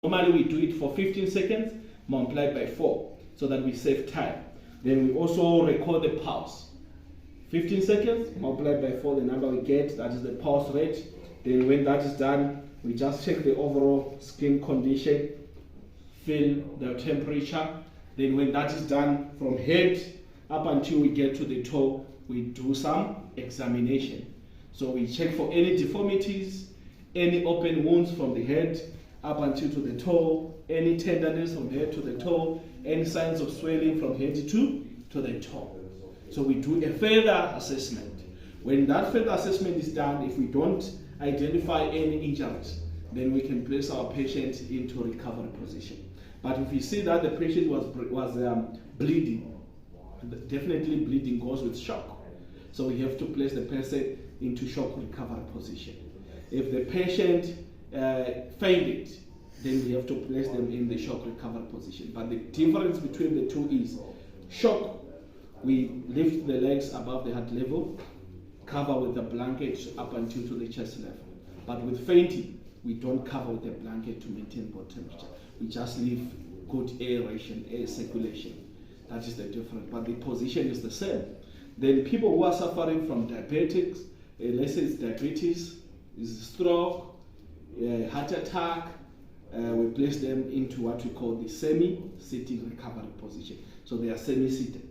Normally we do it for 15 seconds multiplied by 4 so that we save time. Then we also record the pulse. 15 seconds multiplied by 4, the number we get, that is the pulse rate. Then when that is done, we just check the overall skin condition, feel the temperature. Then when that is done, from head up until we get to the toe, we do some examination. So we check for any deformities, any open wounds from the head up until to the toe, any tenderness from head to the toe, any signs of swelling from head to the toe. So we do a further assessment. When that further assessment is done, if we don't identify any injuries, then we can place our patient into recovery position. But if we see that the patient was bleeding, definitely bleeding goes with shock. So we have to place the person into shock recovery position. If the patient fainted, then we have to place them in the shock recovery position. But the difference between the two is shock, we lift the legs above the heart level, cover with the blanket up until to the chest level. But with fainting, we don't cover with the blanket to maintain body temperature. We just leave good aeration, air circulation. That is the difference, but the position is the same. Then people who are suffering from diabetics, let's say it's diabetes, is stroke, heart attack, we place them into what we call the semi-sitting recovery position. So they are semi-seated.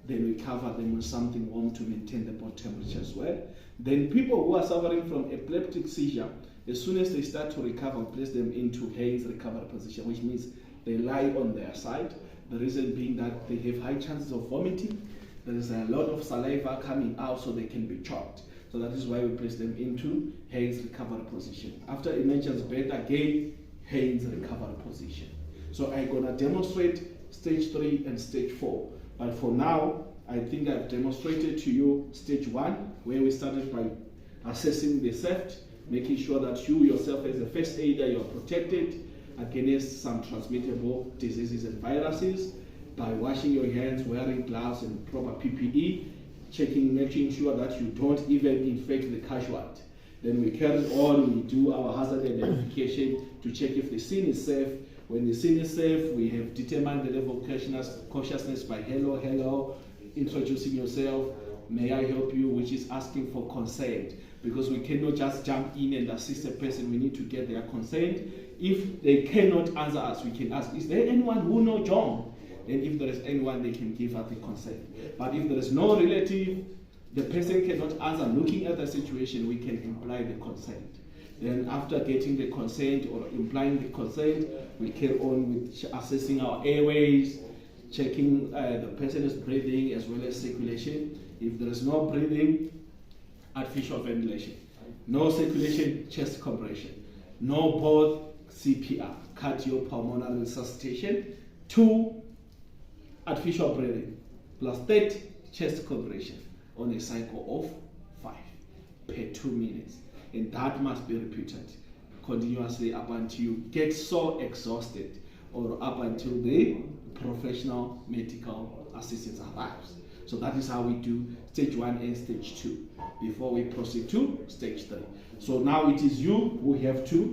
Then we cover them with something warm to maintain the body temperature as well. Then people who are suffering from epileptic seizure, as soon as they start to recover, we place them into Hayes recovery position, which means they lie on their side. The reason being that they have high chances of vomiting. There is a lot of saliva coming out, so they can be choked. So that is why we place them into Hayes recovery position. After emergence bed, again, Hayes recovery position. So I'm gonna demonstrate stage 3 and stage 4. But for now, I think I've demonstrated to you stage 1, where we started by assessing the theft, making sure that you yourself as a first aider, you are protected against some transmittable diseases and viruses by washing your hands, wearing gloves and proper PPE, making sure that you don't even infect the casualty. Then we carry on, we do our hazard identification to check if the scene is safe. When the scene is safe, we have determined the level of cautiousness by hello, introducing yourself, may I help you, which is asking for consent, because we cannot just jump in and assist a person. We need to get their consent. If they cannot answer us, we can ask, is there anyone who knows John? And if there is anyone, they can give us the consent. But if there is no relative, the person cannot answer, looking at the situation, we can imply the consent. Then after getting the consent or implying the consent, we carry on with assessing our airways, checking the person is breathing as well as circulation. If there is no breathing, artificial ventilation. No circulation, chest compression. No both CPR, cardiopulmonary resuscitation. 2, artificial breathing, plus 3, chest compression on a cycle of 5 per 2 minutes. And that must be repeated continuously up until you get so exhausted or up until the professional medical assistance arrives. So that is how we do stage 1 and stage 2 before we proceed to stage 3. So now it is you who have to